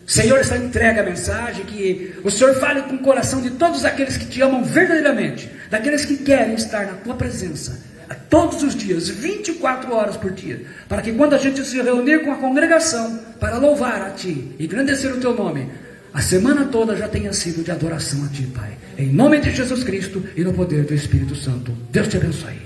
Senhor, está entregue a mensagem, que o Senhor fale com o coração de todos aqueles que Te amam verdadeiramente, daqueles que querem estar na Tua presença, todos os dias, 24 horas por dia, para que quando a gente se reunir com a congregação, para louvar a Ti, engrandecer o Teu nome, a semana toda já tenha sido de adoração a Ti, Pai, em nome de Jesus Cristo e no poder do Espírito Santo. Deus te abençoe.